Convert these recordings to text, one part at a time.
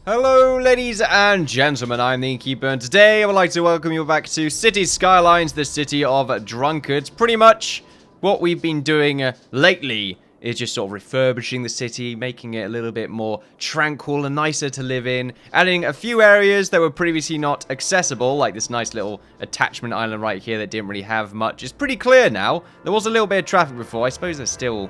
Hello ladies and gentlemen, I'm the Innkeeper, and today I would like to welcome you back to City Skylines, the city of Drunkards. Pretty much what we've been doing lately is just sort of refurbishing the city, making it a little bit more tranquil and nicer to live in, adding a few areas that were previously not accessible, like this nice little attachment island right here that didn't really have much. It's pretty clear now. There was a little bit of traffic before. I suppose there's still...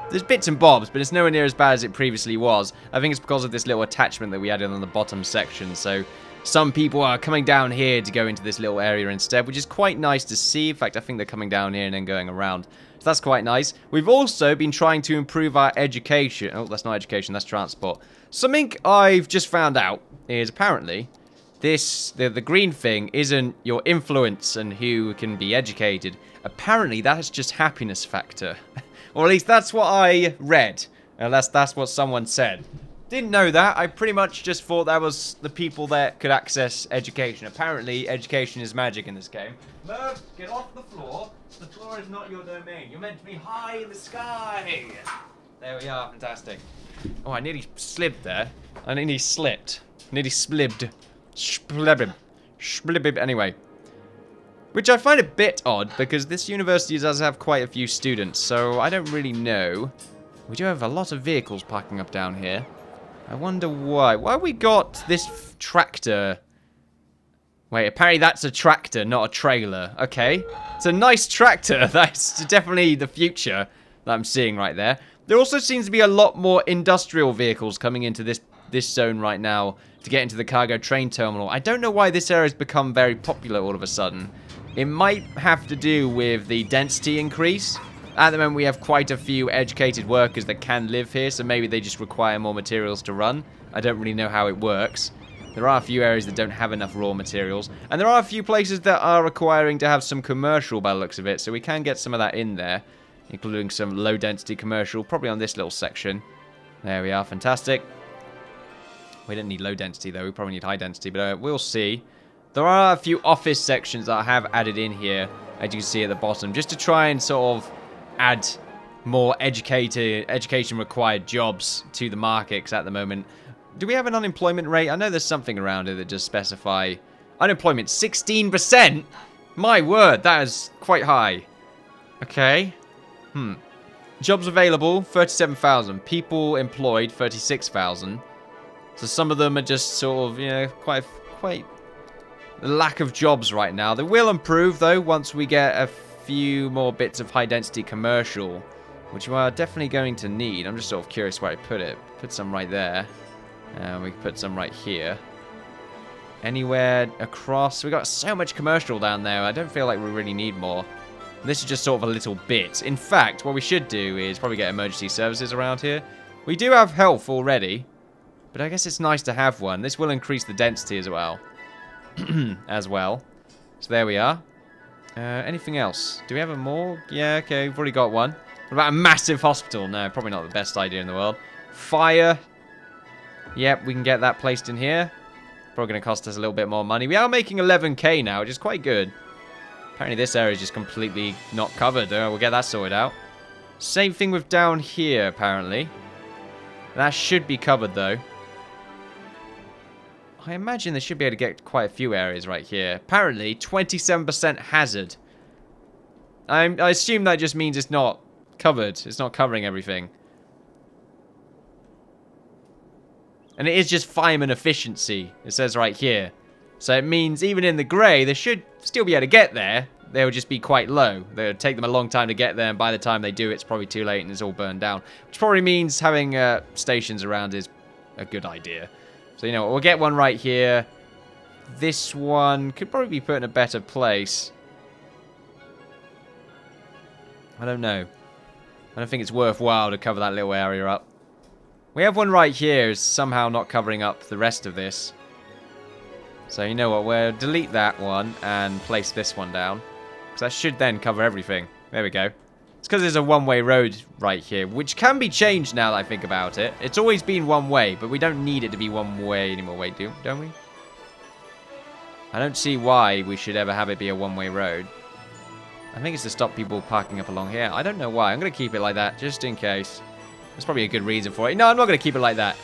There's bits and bobs, but it's nowhere near as bad as it previously was. I think it's because of this little attachment that we added on the bottom section. So some people are coming down here to go into this little area instead, which is quite nice to see. In fact, I think they're coming down here and then going around. So that's quite nice. We've also been trying to improve our education. Oh, that's not education, that's transport. Something I've just found out is apparently the green thing isn't your influence and who can be educated. Apparently, that is just happiness factor. Or at least that's what I read. Unless that's what someone said. Didn't know that. I pretty much just thought that was the people that could access education. Apparently, education is magic in this game. Merv, get off the floor. The floor is not your domain. You're meant to be high in the sky. There we are. Fantastic. Oh, I nearly slipped there. I nearly slipped. Nearly slibbed. Splibbib. Anyway. Which I find a bit odd, because this university does have quite a few students, so I don't really know. We do have a lot of vehicles parking up down here. I wonder why. Why we got this tractor? Wait, apparently that's a tractor, not a trailer. Okay. It's a nice tractor. That's definitely the future that I'm seeing right there. There also seems to be a lot more industrial vehicles coming into this zone right now to get into the cargo train terminal. I don't know why this area has become very popular all of a sudden. It might have to do with the density increase. At the moment, we have quite a few educated workers that can live here, so maybe they just require more materials to run. I don't really know how it works. There are a few areas that don't have enough raw materials, and there are a few places that are requiring to have some commercial by the looks of it, so we can get some of that in there, including some low-density commercial, probably on this little section. There we are, fantastic. We don't need low density, though. We probably need high density, but we'll see. There are a few office sections that I have added in here, as you can see at the bottom, just to try and sort of add more education-required jobs to the market, because at the moment... Do we have an unemployment rate? I know there's something around it that does specify... Unemployment, 16%? My word, that is quite high. Okay. Jobs available, 37,000. People employed, 36,000. So some of them are just sort of, you know, quite the lack of jobs right now. They will improve, though, once we get a few more bits of high-density commercial, which we are definitely going to need. I'm just sort of curious where I put it. Put some right there. We can put some right here. Anywhere across. We got so much commercial down there. I don't feel like we really need more. This is just sort of a little bit. In fact, what we should do is probably get emergency services around here. We do have health already, but I guess it's nice to have one. This will increase the density as well. So there we are. Anything else? Do we have a morgue? Yeah, okay, we've already got one. What about a massive hospital? No, probably not the best idea in the world. Fire. Yep, we can get that placed in here. Probably going to cost us a little bit more money. We are making 11k now, which is quite good. Apparently this area is just completely not covered. We'll get that sorted out. Same thing with down here, apparently. That should be covered, though. I imagine they should be able to get quite a few areas right here. Apparently, 27% hazard. I assume that just means it's not covered. It's not covering everything. And it is just fireman efficiency, it says right here. So it means even in the grey, they should still be able to get there. They'll just be quite low. It'll take them a long time to get there, and by the time they do, it's probably too late and it's all burned down. Which probably means having stations around is a good idea. So, you know, we'll get one right here. This one could probably be put in a better place. I don't know. I don't think it's worthwhile to cover that little area up. We have one right here, is somehow not covering up the rest of this. So, you know what, we'll delete that one and place this one down. Because that should then cover everything. There we go. It's because there's a one-way road right here, which can be changed now that I think about it. It's always been one way, but we don't need it to be one way anymore. Wait, don't we? I don't see why we should ever have it be a one-way road. I think it's to stop people parking up along here. I don't know why. I'm going to keep it like that, just in case. There's probably a good reason for it. No, I'm not going to keep it like that.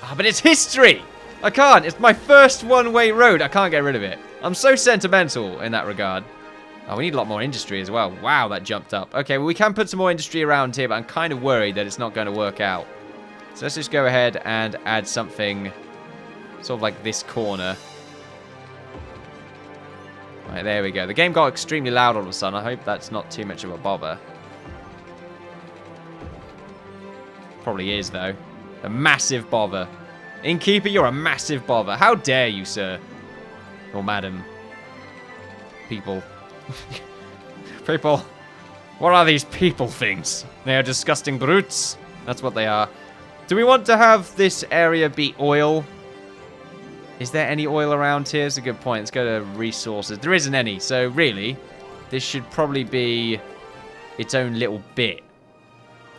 Ah, but it's history! I can't. It's my first one-way road. I can't get rid of it. I'm so sentimental in that regard. Oh, we need a lot more industry as well. Wow, that jumped up. Okay, well, we can put some more industry around here, but I'm kind of worried that it's not going to work out. So let's just go ahead and add something sort of like this corner. Right, there we go. The game got extremely loud all of a sudden. I hope that's not too much of a bother. Probably is, though. A massive bother. Innkeeper, you're a massive bother. How dare you, sir? Or madam. People. People. What are these people things? They are disgusting brutes. That's what they are. Do we want to have this area be oil? Is there any oil around here? It's a good point. Let's go to resources. There isn't any. So really, this should probably be its own little bit.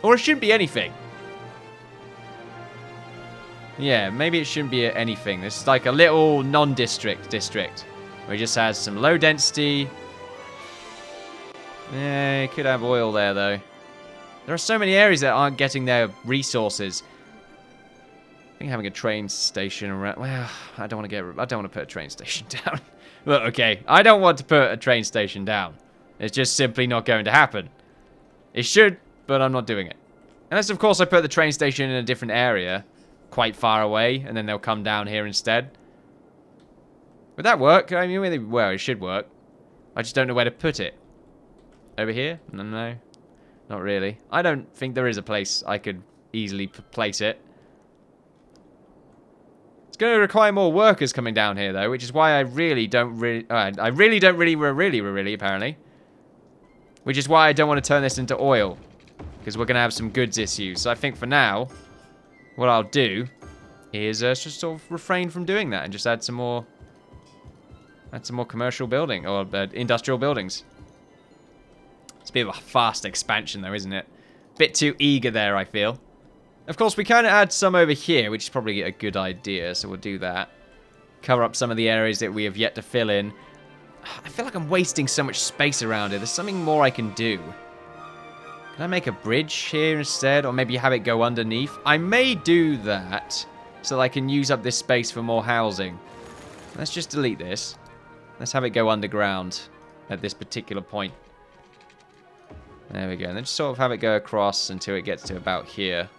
Or it shouldn't be anything. Yeah, maybe it shouldn't be anything. This is like a little non-district district. Where it just has some low density. Yeah, it could have oil there, though. There are so many areas that aren't getting their resources. I think having a train station around... Well, I don't want to put a train station down. Look, okay, I don't want to put a train station down. It's just simply not going to happen. It should, but I'm not doing it. Unless, of course, I put the train station in a different area, quite far away, and then they'll come down here instead. Would that work? I mean, well, it should work. I just don't know where to put it. Over here? No, not really. I don't think there is a place I could easily place it. It's going to require more workers coming down here, though, which is why I really don't really... apparently. Which is why I don't want to turn this into oil. Because we're going to have some goods issues. So I think for now, what I'll do is just sort of refrain from doing that and just add some more... commercial building, or industrial buildings. It's a bit of a fast expansion, though, isn't it? Bit too eager there, I feel. Of course, we can add some over here, which is probably a good idea, so we'll do that. Cover up some of the areas that we have yet to fill in. I feel like I'm wasting so much space around it. There's something more I can do. Can I make a bridge here instead, or maybe have it go underneath? I may do that, so that I can use up this space for more housing. Let's just delete this. Let's have it go underground at this particular point. There we go. And then just sort of have it go across until it gets to about here.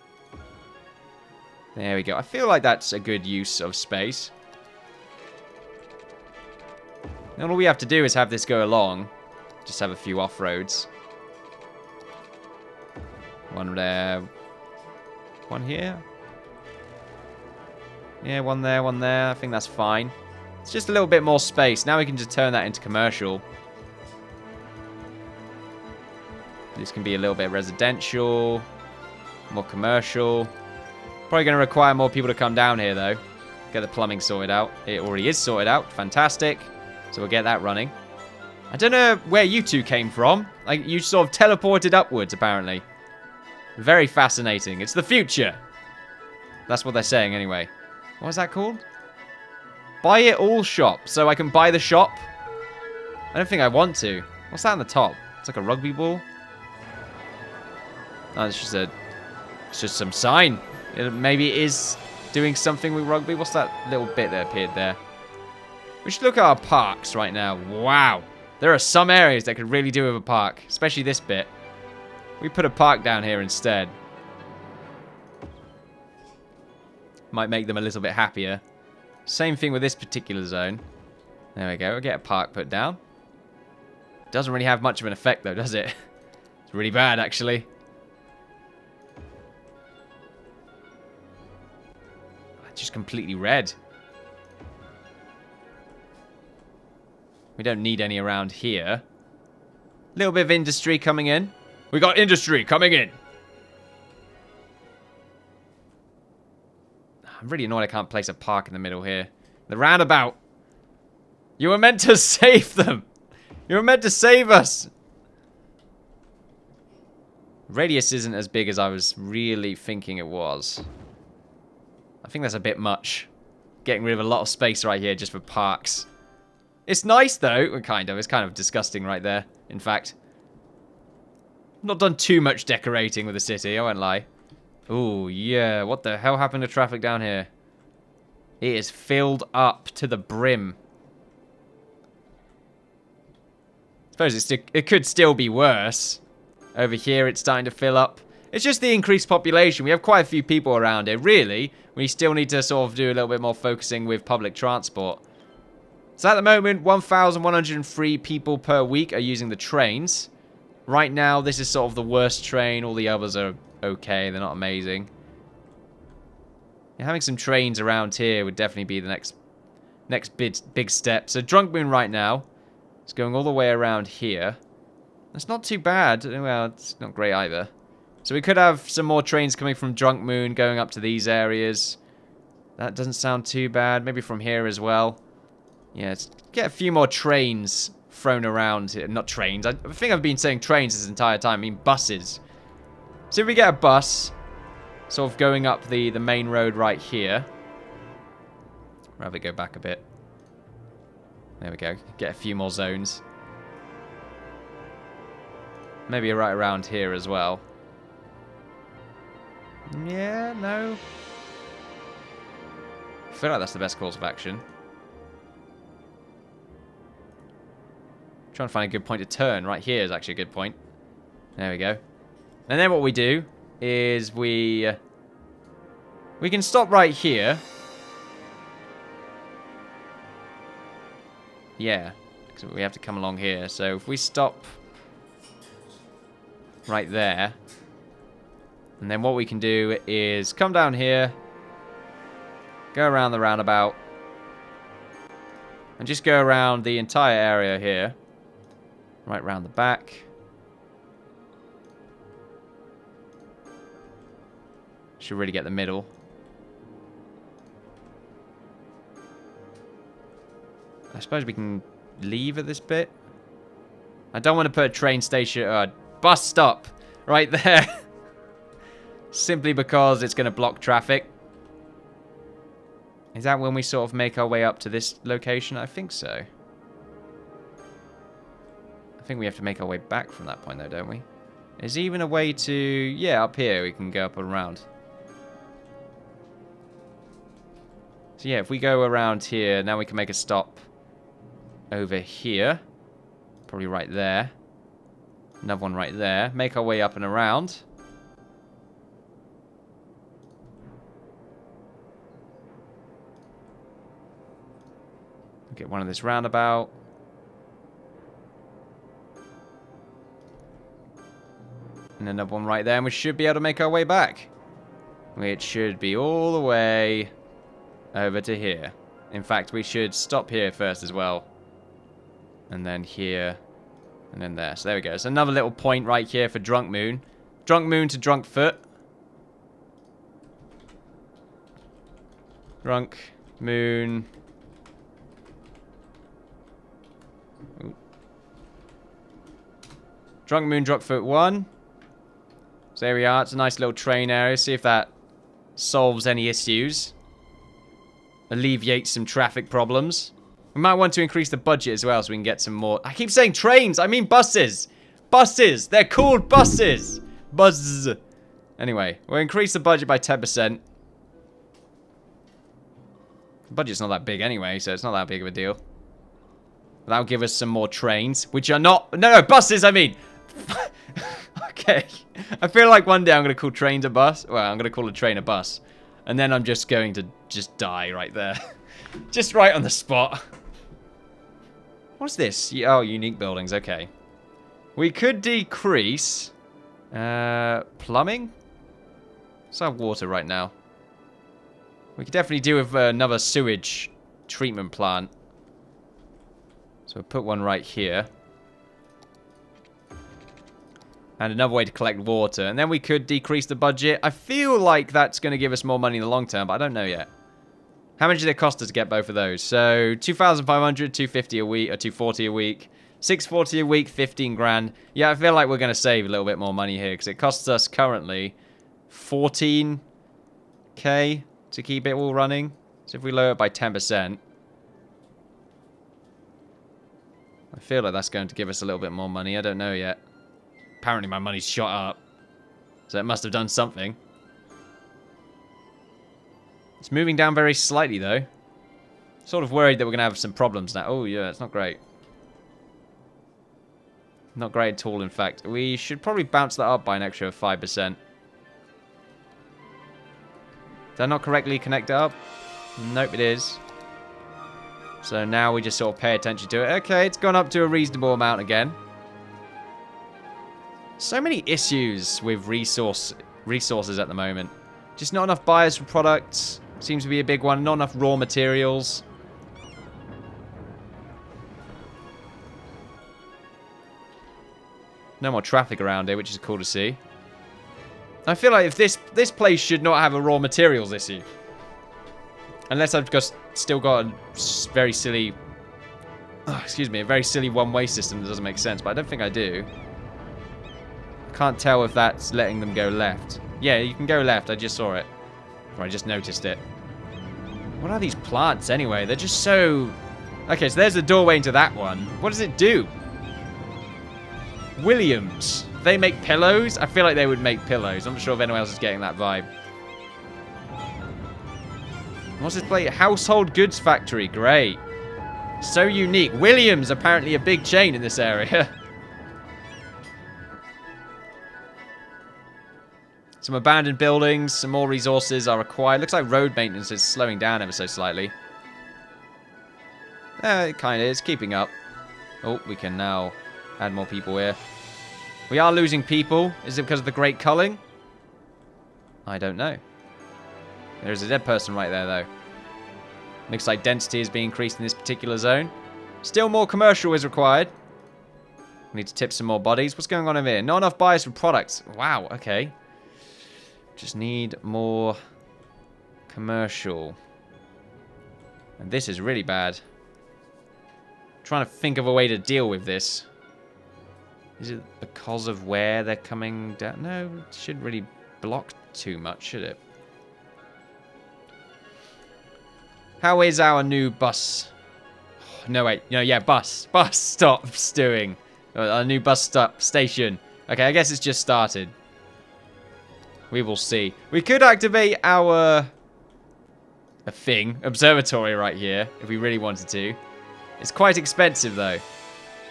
There we go. I feel like that's a good use of space. And all we have to do is have this go along. Just have a few off-roads. One there. One here. Yeah, one there, one there. I think that's fine. It's just a little bit more space. Now we can just turn that into commercial. This can be a little bit residential. More commercial. Probably going to require more people to come down here, though. Get the plumbing sorted out. It already is sorted out. Fantastic. So we'll get that running. I don't know where you two came from. Like, you sort of teleported upwards, apparently. Very fascinating. It's the future. That's what they're saying, anyway. What is that called? Buy it all shop. So I can buy the shop? I don't think I want to. What's that on the top? It's like a rugby ball. Oh, it's just some sign. Maybe it is doing something with rugby. What's that little bit that appeared there? We should look at our parks right now. Wow. There are some areas that could really do with a park. Especially this bit. We put a park down here instead. Might make them a little bit happier. Same thing with this particular zone. There we go. We'll get a park put down. Doesn't really have much of an effect, though, does it? It's really bad, actually. It's just completely red. We don't need any around here. A little bit of industry coming in. We got industry coming in. I'm really annoyed I can't place a park in the middle here. The roundabout. You were meant to save them. You were meant to save us. Radius isn't as big as I was really thinking it was. I think that's a bit much. Getting rid of a lot of space right here just for parks. It's nice, though. Kind of. It's kind of disgusting right there, in fact. Not done too much decorating with the city, I won't lie. Ooh, yeah. What the hell happened to traffic down here? It is filled up to the brim. I suppose it could still be worse. Over here, it's starting to fill up. It's just the increased population. We have quite a few people around here. Really, we still need to sort of do a little bit more focusing with public transport. So at the moment, 1,103 people per week are using the trains. Right now, this is sort of the worst train. All the others are okay. They're not amazing. Yeah, having some trains around here would definitely be the next big step. So Drunk Moon right now is going all the way around here. That's not too bad. Well, it's not great either. So we could have some more trains coming from Drunk Moon going up to these areas. That doesn't sound too bad. Maybe from here as well. Yeah, let's get a few more trains thrown around here. Not trains. I think I've been saying trains this entire time. I mean buses. So if we get a bus sort of going up the main road right here. Rather go back a bit. There we go. Get a few more zones. Maybe right around here as well. Yeah, no. I feel like that's the best course of action. Trying to find a good point to turn. Right here is actually a good point. There we go. And then what we do is we can stop right here. Yeah, because we have to come along here. So if we stop right there, and then what we can do is come down here, go around the roundabout, and just go around the entire area here. Right round the back. Should really get the middle. I suppose we can leave at this bit. I don't want to put a train station, bus stop right there. Simply because it's going to block traffic. Is that when we sort of make our way up to this location? I think so. I think we have to make our way back from that point though, don't we? Is even a way to... Yeah, up here we can go up and around. So yeah, if we go around here, now we can make a stop over here. Probably right there. Another one right there. Make our way up and around. Get one of this roundabout. And another one right there, and we should be able to make our way back. Which should be all the way over to here. In fact, we should stop here first as well. And then here. And then there. So there we go. So another little point right here for Drunk Moon. Drunk Moon to Drunk Foot. Drunk Moon. Ooh. Drunk Moon, Drunk Foot 1. So there we are. It's a nice little train area. See if that solves any issues. Alleviates some traffic problems. We might want to increase the budget as well so we can get some more... I keep saying trains. I mean buses. Buses. They're called buses. Buzz. Anyway, we'll increase the budget by 10%. The budget's not that big anyway, so it's not that big of a deal. That'll give us some more trains, which are not... No, buses, I mean. Okay. I feel like one day I'm going to call trains a bus. Well, I'm going to call a train a bus. And then I'm just going to just die right there. Just right on the spot. What's this? Oh, unique buildings. Okay. We could decrease... plumbing? Let's have water right now. We could definitely do with another sewage treatment plant. So we'll put one right here. And another way to collect water. And then we could decrease the budget. I feel like that's going to give us more money in the long term, but I don't know yet. How much did it cost us to get both of those? So 2,500, 250 a week, or 240 a week. 640 a week, 15 grand. Yeah, I feel like we're going to save a little bit more money here because it costs us currently 14k to keep it all running. So if we lower it by 10%, I feel like that's going to give us a little bit more money. I don't know yet. Apparently my money's shot up. So it must have done something. It's moving down very slightly, though. Sort of worried that we're going to have some problems now. Oh, yeah, it's not great. Not great at all, in fact. We should probably bounce that up by an extra 5%. Did I not correctly connect it up? Nope, it is. So now we just sort of pay attention to it. Okay, it's gone up to a reasonable amount again. So many issues with resources at the moment. Just not enough buyers for products. Seems to be a big one. Not enough raw materials. No more traffic around here, which is cool to see. I feel like if this place should not have a raw materials issue. Unless I've just still got a very silly... Oh, excuse me, a very silly one-way system that doesn't make sense, but I don't think I do. Can't tell if that's letting them go left. Yeah, you can go left, I just saw it. Or I just noticed it. What are these plants anyway? They're just so... Okay, so there's the doorway into that one. What does it do? Williams. They make pillows? I feel like they would make pillows. I'm not sure if anyone else is getting that vibe. What's this place? Household goods factory. Great. So unique. Williams, apparently a big chain in this area. Some abandoned buildings. Some more resources are required. Looks like road maintenance is slowing down ever so slightly. It kind of is. Keeping up. Oh, we can now add more people here. We are losing people. Is it because of the great culling? I don't know. There's a dead person right there, though. Looks like density is being increased in this particular zone. Still more commercial is required. We need to tip some more bodies. What's going on over here? Not enough buyers for products. Wow, okay. Just need more commercial. And this is really bad. I'm trying to think of a way to deal with this. Is it because of where they're coming down? No, it shouldn't really block too much, should it? How is our new bus? No, wait. No, yeah, bus. Bus stops doing. Our new bus stop station. Okay, I guess it's just started. We will see. We could activate our... observatory right here, if we really wanted to. It's quite expensive, though.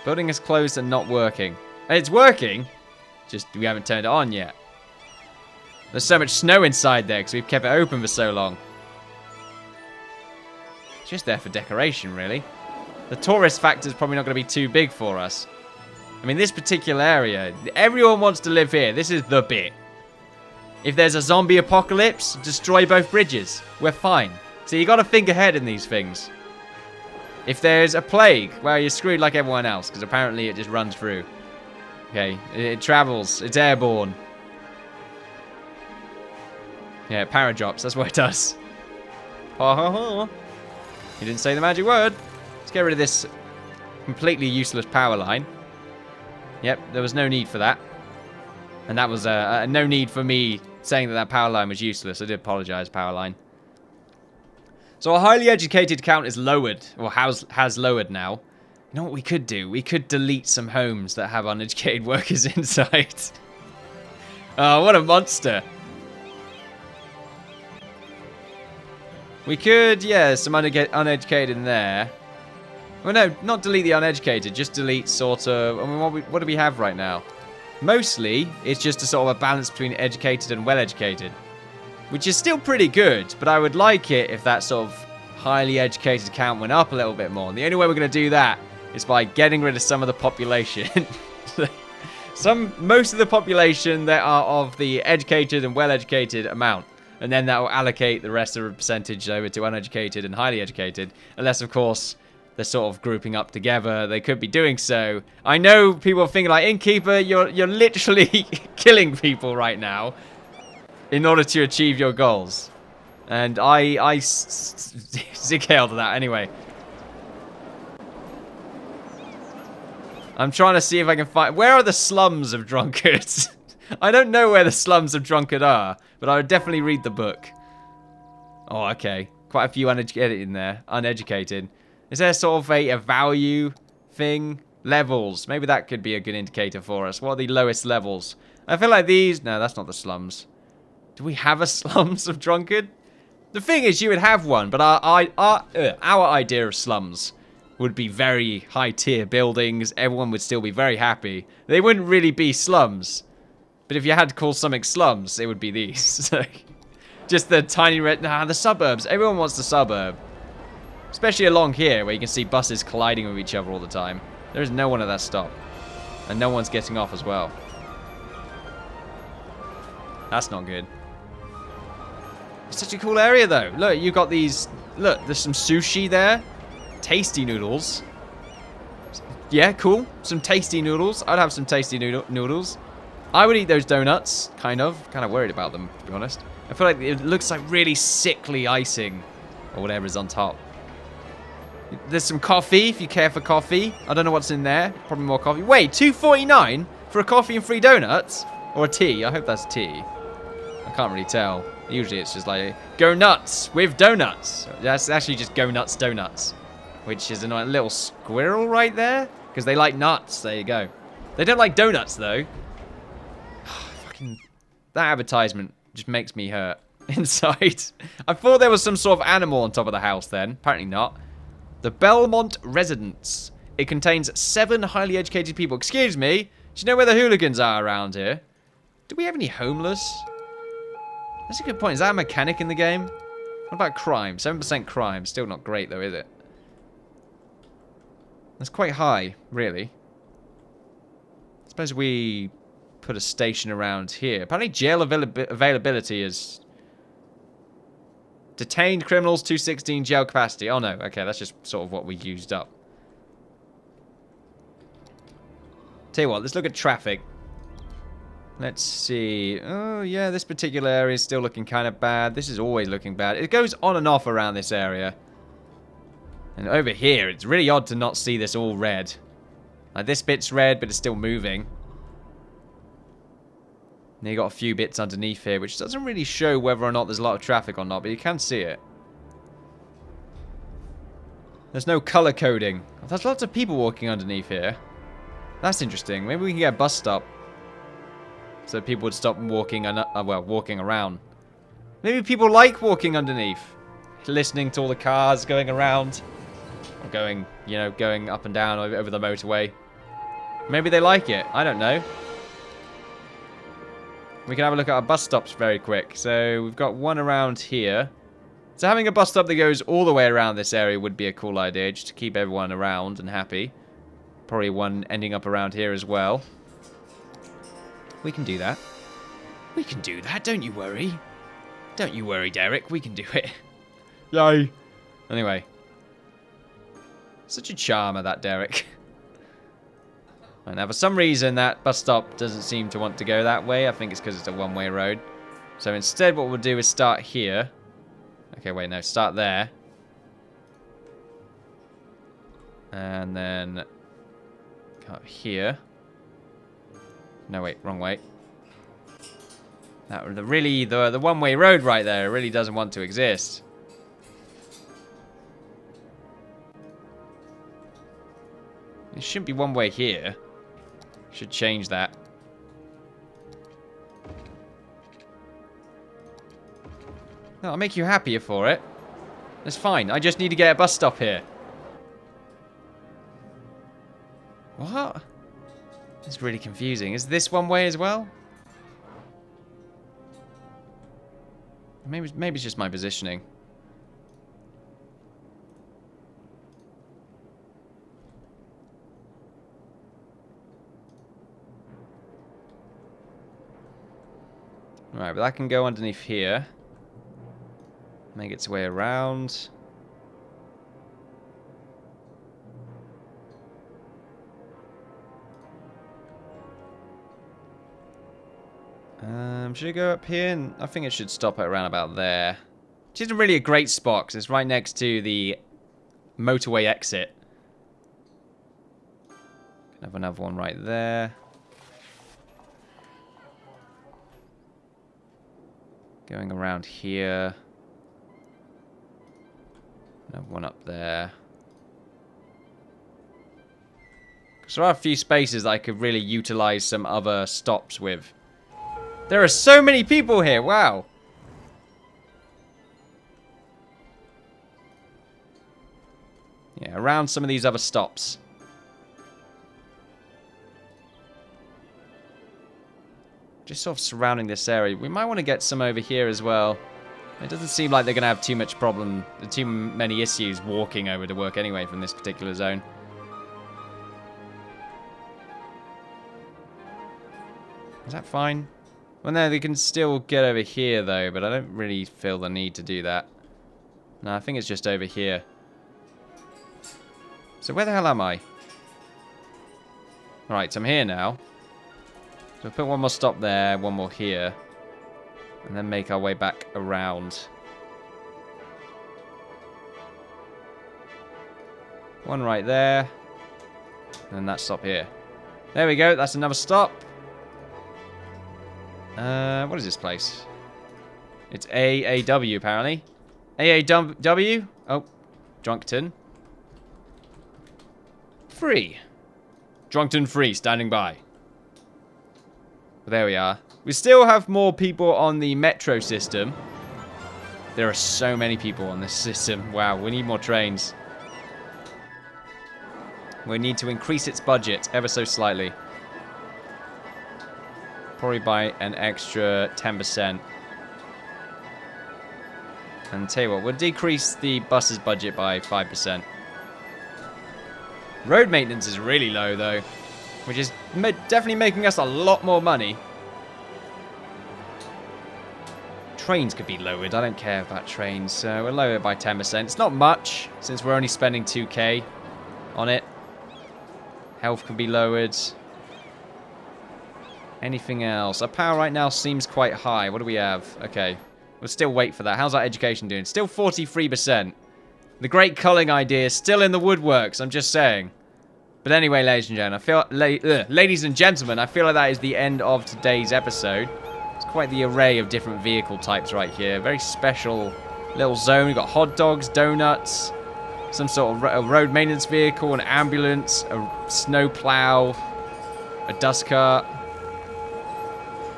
Building is closed and not working. And it's working, just we haven't turned it on yet. There's so much snow inside there because we've kept it open for so long. It's just there for decoration, really. The tourist factor is probably not going to be too big for us. I mean, this particular area, everyone wants to live here. This is the bit. If there's a zombie apocalypse, destroy both bridges. We're fine. So you got to think ahead in these things. If there's a plague, well, you're screwed like everyone else because apparently it just runs through. Okay, it travels. It's airborne. Yeah, it paradrops. That's what it does. Ha ha ha. You didn't say the magic word. Let's get rid of this completely useless power line. Yep, there was no need for that. And that was no need for me saying that that power line was useless. I did apologize, power line. So our highly educated count is lowered, or has lowered now. You know what we could do? We could delete some homes that have uneducated workers inside. Oh, what a monster. We could, yeah, some uneducated in there. Well, no, not delete the uneducated, just delete sort of... I mean, what do we have right now? Mostly, it's just a sort of a balance between educated and well-educated. Which is still pretty good, but I would like it if that sort of highly educated count went up a little bit more. And the only way we're going to do that is by getting rid of some of the population. Most of the population that are of the educated and well-educated amount. And then that will allocate the rest of the percentage over to uneducated and highly educated. Unless, of course, they're sort of grouping up together. They could be doing so. I know people are thinking like, Innkeeper, you're literally killing people right now in order to achieve your goals. And I zig-hailed that anyway. I'm trying to see if I can find... Where are the slums of Drunkards? I don't know where the slums of Drunkard are, but I would definitely read the book. Oh, okay. Quite a few uneducated in there. Uneducated. Is there sort of a value thing? Levels. Maybe that could be a good indicator for us. What are the lowest levels? I feel like these... No, that's not the slums. Do we have a slums of Drunkard? The thing is, you would have one, but our idea of slums would be very high-tier buildings. Everyone would still be very happy. They wouldn't really be slums. But if you had to call something slums, it would be these. So, just the tiny red... Nah, the suburbs. Everyone wants the suburb. Especially along here, where you can see buses colliding with each other all the time. There is no one at that stop. And no one's getting off as well. That's not good. It's such a cool area, though. Look, you've got these... Look, there's some sushi there. Tasty noodles. Yeah, cool. Some tasty noodles. I'd have some tasty noodles. I would eat those donuts, kind of. Kind of worried about them, to be honest. I feel like it looks like really sickly icing. Or whatever is on top. There's some coffee, if you care for coffee. I don't know what's in there. Probably more coffee. Wait, $2.49 for a coffee and 3 donuts? Or a tea. I hope that's tea. I can't really tell. Usually it's just like, go nuts with donuts. That's actually just go nuts donuts. Which is a little squirrel right there. Because they like nuts. There you go. They don't like donuts, though. Fucking... That advertisement just makes me hurt inside. I thought there was some sort of animal on top of the house then. Apparently not. The Belmont Residence. It contains 7 highly educated people. Excuse me. Do you know where the hooligans are around here? Do we have any homeless? That's a good point. Is that a mechanic in the game? What about crime? 7% crime. Still not great, though, is it? That's quite high, really. I suppose we put a station around here. Apparently jail availability is... Detained criminals, 216 jail capacity. Oh, no. Okay, that's just sort of what we used up. Tell you what, let's look at traffic. Let's see. Oh, yeah, this particular area is still looking kind of bad. This is always looking bad. It goes on and off around this area. And over here, it's really odd to not see this all red. Like, this bit's red, but it's still moving. And you got a few bits underneath here, which doesn't really show whether or not there's a lot of traffic or not, but you can see it. There's no color coding. There's lots of people walking underneath here. That's interesting. Maybe we can get a bus stop. So people would stop walking, walking around. Maybe people like walking underneath. Listening to all the cars going around. Or going, you know, going up and down over the motorway. Maybe they like it. I don't know. We can have a look at our bus stops very quick. So we've got one around here. So having a bus stop that goes all the way around this area would be a cool idea. Just to keep everyone around and happy. Probably one ending up around here as well. We can do that. We can do that, don't you worry. Don't you worry, Derek. We can do it. Yay. Anyway. Such a charmer, that Derek. And now, for some reason, that bus stop doesn't seem to want to go that way. I think it's because it's a one-way road. So instead, what we'll do is start here. Okay, wait, no. Start there. And then... come up here. No, wait. Wrong way. That, the one-way road right there really doesn't want to exist. It shouldn't be one way here. Should change that. No, I'll make you happier for it. That's fine. I just need to get a bus stop here. What? It's really confusing. Is this one way as well? Maybe it's just my positioning. Alright, but that can go underneath here. Make its way around. Should it go up here? And I think it should stop at around about there. Which isn't really a great spot, because it's right next to the motorway exit. Can have another one right there. Going around here. Another one up there. Because there are a few spaces that I could really utilize some other stops with. There are so many people here, wow. Yeah, around some of these other stops. Just sort of surrounding this area. We might want to get some over here as well. It doesn't seem like they're going to have too many issues walking over to work anyway from this particular zone. Is that fine? Well, no, they can still get over here, though, but I don't really feel the need to do that. No, I think it's just over here. So where the hell am I? Alright, so I'm here now. So we'll put one more stop there, one more here. And then make our way back around. One right there. And that stop here. There we go, that's another stop. What is this place? It's AAW, apparently. AAW? Oh, Drunkton. Free. Drunkton free, standing by. But there we are. We still have more people on the metro system. There are so many people on this system. Wow, we need more trains. We need to increase its budget ever so slightly. Probably by an extra 10%. And tell you what, we'll decrease the bus's budget by 5%. Road maintenance is really low, though, which is definitely making us a lot more money. Trains could be lowered. I don't care about trains, so we'll lower it by 10%. It's not much, since we're only spending 2k on it. Health can be lowered. Anything else? Our power right now seems quite high. What do we have? Okay. We'll still wait for that. How's our education doing? Still 43%. The great culling idea is still in the woodworks, I'm just saying. But anyway, ladies and gentlemen, I feel like that is the end of today's episode. It's quite the array of different vehicle types right here. Very special little zone. We've got hot dogs, donuts, some sort of road maintenance vehicle, an ambulance, a snow plow, a dust cart.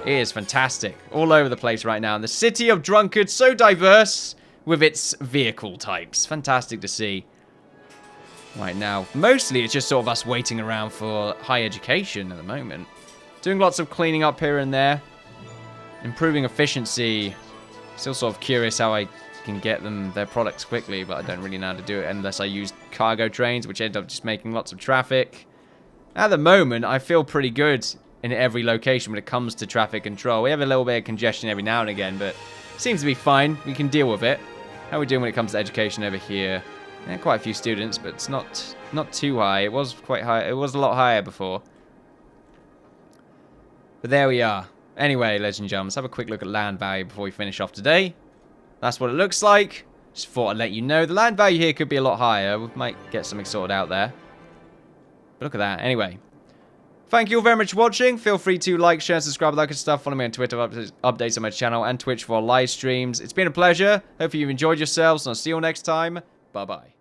It is fantastic. All over the place right now. And the city of Drunkards, so diverse with its vehicle types. Fantastic to see. Right now, mostly it's just sort of us waiting around for high education at the moment. Doing lots of cleaning up here and there. Improving efficiency. Still sort of curious how I can get them their products quickly, but I don't really know how to do it unless I use cargo trains, which end up just making lots of traffic. At the moment, I feel pretty good in every location when it comes to traffic control. We have a little bit of congestion every now and again, but it seems to be fine. We can deal with it. How are we doing when it comes to education over here? Yeah, quite a few students, but it's not too high. It was quite high. It was a lot higher before. But there we are. Anyway, ladies and gentlemen, let's have a quick look at land value before we finish off today. That's what it looks like. Just thought I'd let you know. The land value here could be a lot higher. We might get something sorted out there. But look at that. Anyway. Thank you all very much for watching. Feel free to like, share, subscribe, all that good stuff. Follow me on Twitter for updates on my channel and Twitch for live streams. It's been a pleasure. Hope you've enjoyed yourselves, and I'll see you all next time. Bye-bye.